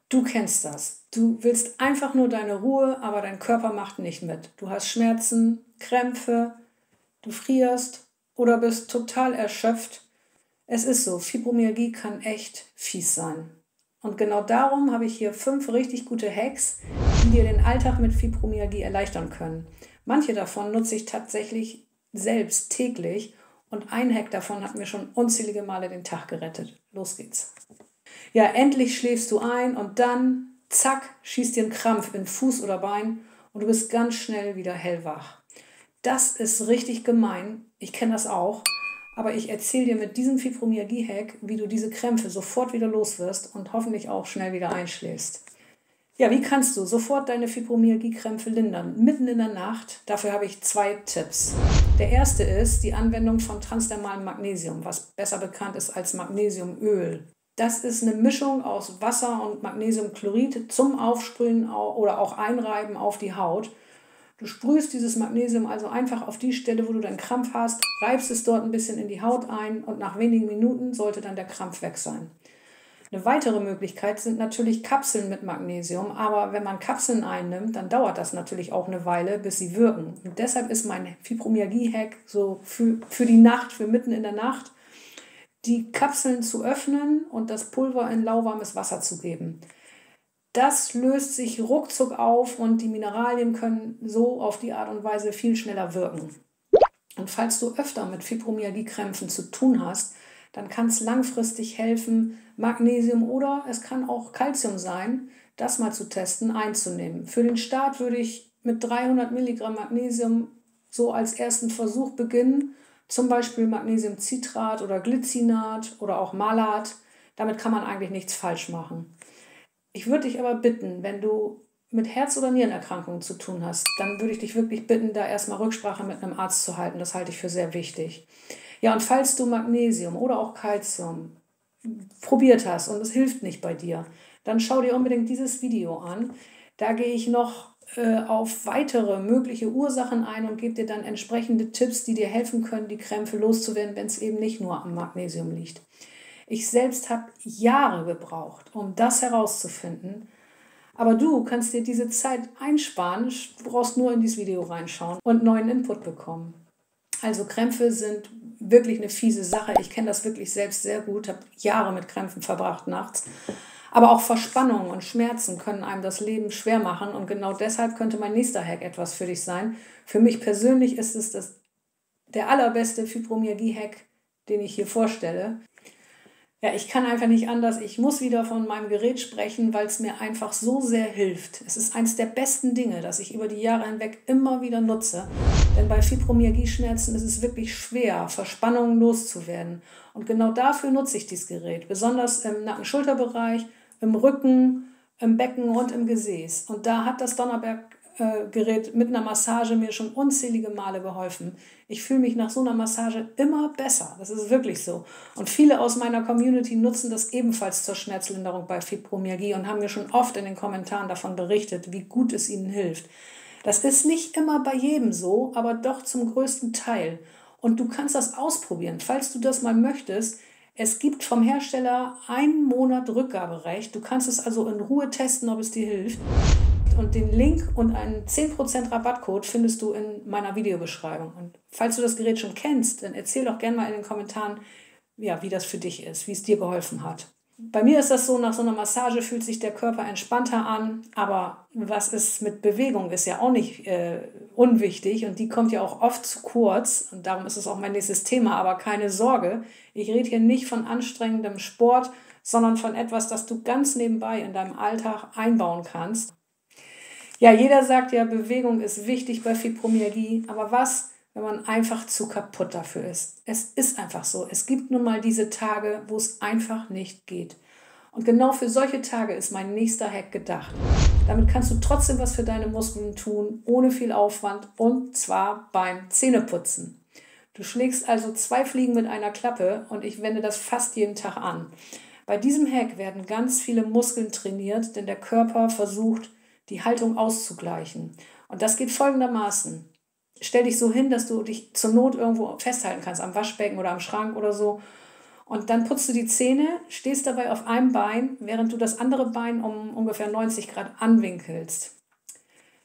Du kennst das. Du willst einfach nur deine Ruhe, aber dein Körper macht nicht mit. Du hast Schmerzen, Krämpfe, du frierst oder bist total erschöpft. Es ist so, Fibromyalgie kann echt fies sein. Und genau darum habe ich hier 5 richtig gute Hacks, die dir den Alltag mit Fibromyalgie erleichtern können. Manche davon nutze ich tatsächlich selbst täglich und ein Hack davon hat mir schon unzählige Male den Tag gerettet. Los geht's. Ja, endlich schläfst du ein und dann, zack, schießt dir ein Krampf in Fuß oder Bein und du bist ganz schnell wieder hellwach. Das ist richtig gemein. Ich kenne das auch. Aber ich erzähle dir mit diesem Fibromyalgie-Hack, wie du diese Krämpfe sofort wieder los wirst und hoffentlich auch schnell wieder einschläfst. Ja, wie kannst du sofort deine Fibromyalgie-Krämpfe lindern? Mitten in der Nacht. Dafür habe ich 2 Tipps. Der erste ist die Anwendung von transdermalem Magnesium, was besser bekannt ist als Magnesiumöl. Das ist eine Mischung aus Wasser und Magnesiumchlorid zum Aufsprühen oder auch Einreiben auf die Haut. Du sprühst dieses Magnesium also einfach auf die Stelle, wo du deinen Krampf hast, reibst es dort ein bisschen in die Haut ein und nach wenigen Minuten sollte dann der Krampf weg sein. Eine weitere Möglichkeit sind natürlich Kapseln mit Magnesium, aber wenn man Kapseln einnimmt, dann dauert das natürlich auch eine Weile, bis sie wirken. Und deshalb ist mein Fibromyalgie-Hack so für die Nacht, für mitten in der Nacht, die Kapseln zu öffnen und das Pulver in lauwarmes Wasser zu geben. Das löst sich ruckzuck auf und die Mineralien können so auf die Art und Weise viel schneller wirken. Und falls du öfter mit Fibromyalgie-Krämpfen zu tun hast, dann kann es langfristig helfen, Magnesium oder es kann auch Calcium sein, das mal zu testen, einzunehmen. Für den Start würde ich mit 300 Milligramm Magnesium so als ersten Versuch beginnen, zum Beispiel Magnesiumcitrat oder Glycinat oder auch Malat. Damit kann man eigentlich nichts falsch machen. Ich würde dich aber bitten, wenn du mit Herz- oder Nierenerkrankungen zu tun hast, dann würde ich dich wirklich bitten, da erstmal Rücksprache mit einem Arzt zu halten. Das halte ich für sehr wichtig. Ja, und falls du Magnesium oder auch Calcium probiert hast und es hilft nicht bei dir, dann schau dir unbedingt dieses Video an. Da gehe ich noch auf weitere mögliche Ursachen ein und gebe dir dann entsprechende Tipps, die dir helfen können, die Krämpfe loszuwerden, wenn es eben nicht nur am Magnesium liegt. Ich selbst habe Jahre gebraucht, um das herauszufinden. Aber du kannst dir diese Zeit einsparen, du brauchst nur in dieses Video reinschauen und neuen Input bekommen. Also Krämpfe sind wirklich eine fiese Sache. Ich kenne das wirklich selbst sehr gut, habe Jahre mit Krämpfen verbracht nachts. Aber auch Verspannungen und Schmerzen können einem das Leben schwer machen und genau deshalb könnte mein nächster Hack etwas für dich sein. Für mich persönlich ist es der allerbeste Fibromyalgie-Hack, den ich hier vorstelle. Ja, ich kann einfach nicht anders. Ich muss wieder von meinem Gerät sprechen, weil es mir einfach so sehr hilft. Es ist eines der besten Dinge, das ich über die Jahre hinweg immer wieder nutze. Denn bei Fibromyalgie-Schmerzen ist es wirklich schwer, Verspannungen loszuwerden. Und genau dafür nutze ich dieses Gerät. Besonders im Nacken-Schulterbereich, im Rücken, im Becken und im Gesäß. Und da hat das Donnerberg-Gerät mit einer Massage mir schon unzählige Male geholfen. Ich fühle mich nach so einer Massage immer besser. Das ist wirklich so. Und viele aus meiner Community nutzen das ebenfalls zur Schmerzlinderung bei Fibromyalgie und haben mir schon oft in den Kommentaren davon berichtet, wie gut es ihnen hilft. Das ist nicht immer bei jedem so, aber doch zum größten Teil. Und du kannst das ausprobieren, falls du das mal möchtest. Es gibt vom Hersteller 1 Monat Rückgaberecht. Du kannst es also in Ruhe testen, ob es dir hilft. Und den Link und einen 10% Rabattcode findest du in meiner Videobeschreibung. Und falls du das Gerät schon kennst, dann erzähl doch gerne mal in den Kommentaren, ja, wie das für dich ist, wie es dir geholfen hat. Bei mir ist das so, nach so einer Massage fühlt sich der Körper entspannter an, aber was ist mit Bewegung, ist ja auch nicht unwichtig und die kommt ja auch oft zu kurz und darum ist es auch mein nächstes Thema, aber keine Sorge, ich rede hier nicht von anstrengendem Sport, sondern von etwas, das du ganz nebenbei in deinem Alltag einbauen kannst. Ja, jeder sagt ja, Bewegung ist wichtig bei Fibromyalgie, aber was, wenn man einfach zu kaputt dafür ist? Es ist einfach so. Es gibt nun mal diese Tage, wo es einfach nicht geht. Und genau für solche Tage ist mein nächster Hack gedacht. Damit kannst du trotzdem was für deine Muskeln tun, ohne viel Aufwand und zwar beim Zähneputzen. Du schlägst also 2 Fliegen mit einer Klappe und ich wende das fast jeden Tag an. Bei diesem Hack werden ganz viele Muskeln trainiert, denn der Körper versucht, die Haltung auszugleichen. Und das geht folgendermaßen. Stell dich so hin, dass du dich zur Not irgendwo festhalten kannst, am Waschbecken oder am Schrank oder so. Und dann putzt du die Zähne, stehst dabei auf einem Bein, während du das andere Bein um ungefähr 90 Grad anwinkelst.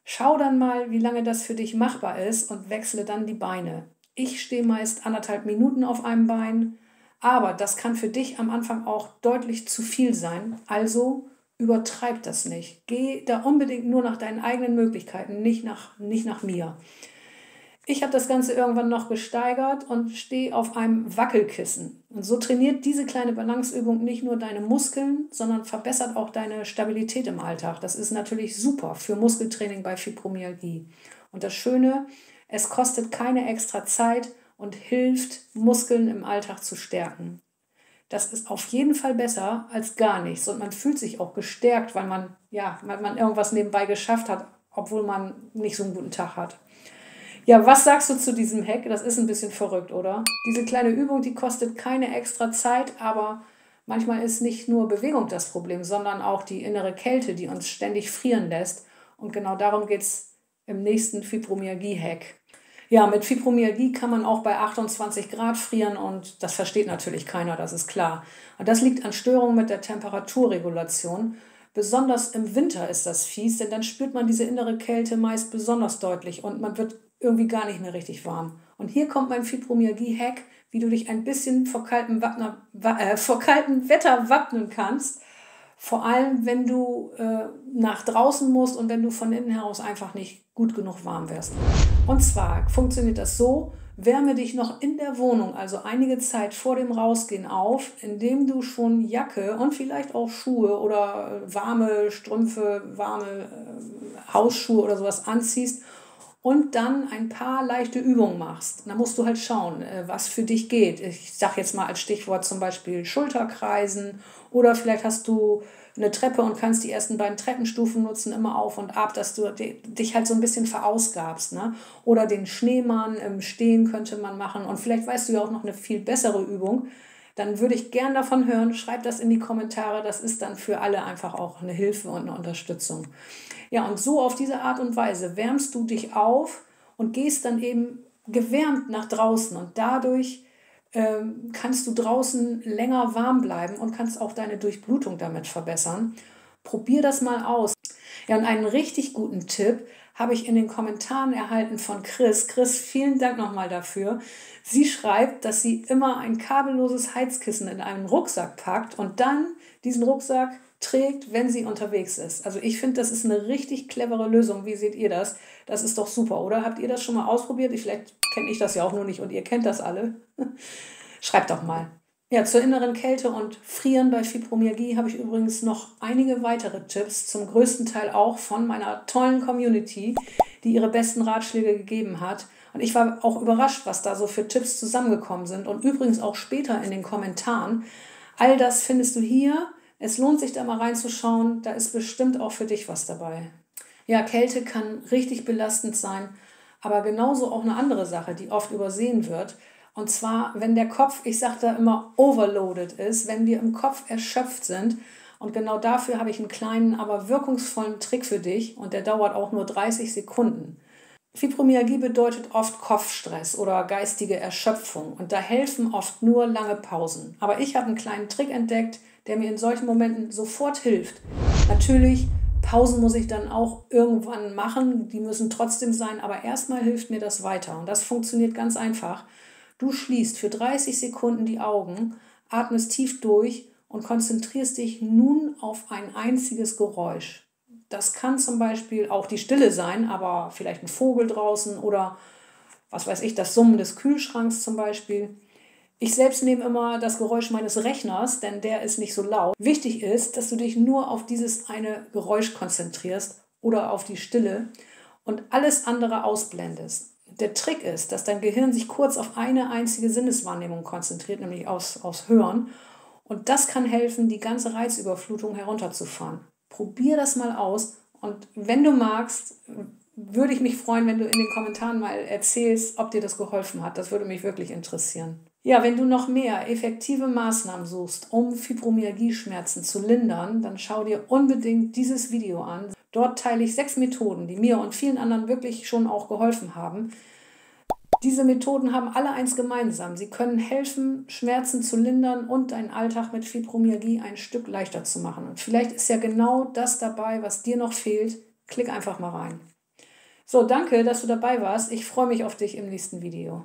Schau dann mal, wie lange das für dich machbar ist und wechsle dann die Beine. Ich stehe meist 1,5 Minuten auf einem Bein, aber das kann für dich am Anfang auch deutlich zu viel sein. Also übertreib das nicht. Geh da unbedingt nur nach deinen eigenen Möglichkeiten, nicht nach mir. Ich habe das Ganze irgendwann noch gesteigert und stehe auf einem Wackelkissen. Und so trainiert diese kleine Balanceübung nicht nur deine Muskeln, sondern verbessert auch deine Stabilität im Alltag. Das ist natürlich super für Muskeltraining bei Fibromyalgie. Und das Schöne, es kostet keine extra Zeit und hilft, Muskeln im Alltag zu stärken. Das ist auf jeden Fall besser als gar nichts. Und man fühlt sich auch gestärkt, weil man irgendwas nebenbei geschafft hat, obwohl man nicht so einen guten Tag hat. Ja, was sagst du zu diesem Hack? Das ist ein bisschen verrückt, oder? Diese kleine Übung, die kostet keine extra Zeit, aber manchmal ist nicht nur Bewegung das Problem, sondern auch die innere Kälte, die uns ständig frieren lässt. Und genau darum geht es im nächsten Fibromyalgie-Hack. Ja, mit Fibromyalgie kann man auch bei 28 Grad frieren und das versteht natürlich keiner, das ist klar. Und das liegt an Störungen mit der Temperaturregulation. Besonders im Winter ist das fies, denn dann spürt man diese innere Kälte meist besonders deutlich und man wird irgendwie gar nicht mehr richtig warm. Und hier kommt mein Fibromyalgie-Hack, wie du dich ein bisschen vor kaltem Wetter wappnen kannst. Vor allem, wenn du nach draußen musst und wenn du von innen heraus einfach nicht gut genug warm wirst. Und zwar funktioniert das so: Wärme dich noch in der Wohnung, also einige Zeit vor dem Rausgehen auf, indem du schon Jacke und vielleicht auch Schuhe oder warme Strümpfe, warme Hausschuhe oder sowas anziehst und dann ein paar leichte Übungen machst. Da musst du halt schauen, was für dich geht. Ich sage jetzt mal als Stichwort zum Beispiel Schulterkreisen oder vielleicht hast du eine Treppe und kannst die ersten beiden Treppenstufen nutzen, immer auf und ab, dass du dich halt so ein bisschen verausgabst. Ne? Oder den Schneemann im Stehen könnte man machen. Und vielleicht weißt du ja auch noch eine viel bessere Übung. Dann würde ich gern davon hören. Schreib das in die Kommentare. Das ist dann für alle einfach auch eine Hilfe und eine Unterstützung. Ja, und so auf diese Art und Weise wärmst du dich auf und gehst dann eben gewärmt nach draußen. Und dadurch kannst du draußen länger warm bleiben und kannst auch deine Durchblutung damit verbessern. Probier das mal aus. Ja, und einen richtig guten Tipp habe ich in den Kommentaren erhalten von Chris. Chris, vielen Dank nochmal dafür. Sie schreibt, dass sie immer ein kabelloses Heizkissen in einen Rucksack packt und dann diesen Rucksack trägt, wenn sie unterwegs ist. Also ich finde, das ist eine richtig clevere Lösung. Wie seht ihr das? Das ist doch super, oder? Habt ihr das schon mal ausprobiert? Vielleicht kenne ich das ja auch nur nicht und ihr kennt das alle. Schreibt doch mal. Ja, zur inneren Kälte und Frieren bei Fibromyalgie habe ich übrigens noch einige weitere Tipps, zum größten Teil auch von meiner tollen Community, die ihre besten Ratschläge gegeben hat. Und ich war auch überrascht, was da so für Tipps zusammengekommen sind und übrigens auch später in den Kommentaren. All das findest du hier. Es lohnt sich da mal reinzuschauen, da ist bestimmt auch für dich was dabei. Ja, Kälte kann richtig belastend sein, aber genauso auch eine andere Sache, die oft übersehen wird. Und zwar, wenn der Kopf, ich sage da immer, overloaded ist, wenn wir im Kopf erschöpft sind. Und genau dafür habe ich einen kleinen, aber wirkungsvollen Trick für dich und der dauert auch nur 30 Sekunden. Fibromyalgie bedeutet oft Kopfstress oder geistige Erschöpfung und da helfen oft nur lange Pausen. Aber ich habe einen kleinen Trick entdeckt, der mir in solchen Momenten sofort hilft. Natürlich, Pausen muss ich dann auch irgendwann machen, die müssen trotzdem sein, aber erstmal hilft mir das weiter und das funktioniert ganz einfach. Du schließt für 30 Sekunden die Augen, atmest tief durch und konzentrierst dich nun auf ein einziges Geräusch. Das kann zum Beispiel auch die Stille sein, aber vielleicht ein Vogel draußen oder was weiß ich, das Summen des Kühlschranks zum Beispiel. Ich selbst nehme immer das Geräusch meines Rechners, denn der ist nicht so laut. Wichtig ist, dass du dich nur auf dieses eine Geräusch konzentrierst oder auf die Stille und alles andere ausblendest. Der Trick ist, dass dein Gehirn sich kurz auf eine einzige Sinneswahrnehmung konzentriert, nämlich aufs Hören. Und das kann helfen, die ganze Reizüberflutung herunterzufahren. Probier das mal aus und wenn du magst, würde ich mich freuen, wenn du in den Kommentaren mal erzählst, ob dir das geholfen hat. Das würde mich wirklich interessieren. Ja, wenn du noch mehr effektive Maßnahmen suchst, um Fibromyalgie-Schmerzen zu lindern, dann schau dir unbedingt dieses Video an. Dort teile ich 6 Methoden, die mir und vielen anderen wirklich schon auch geholfen haben. Diese Methoden haben alle eins gemeinsam. Sie können helfen, Schmerzen zu lindern und deinen Alltag mit Fibromyalgie ein Stück leichter zu machen. Und vielleicht ist ja genau das dabei, was dir noch fehlt. Klick einfach mal rein. So, danke, dass du dabei warst. Ich freue mich auf dich im nächsten Video.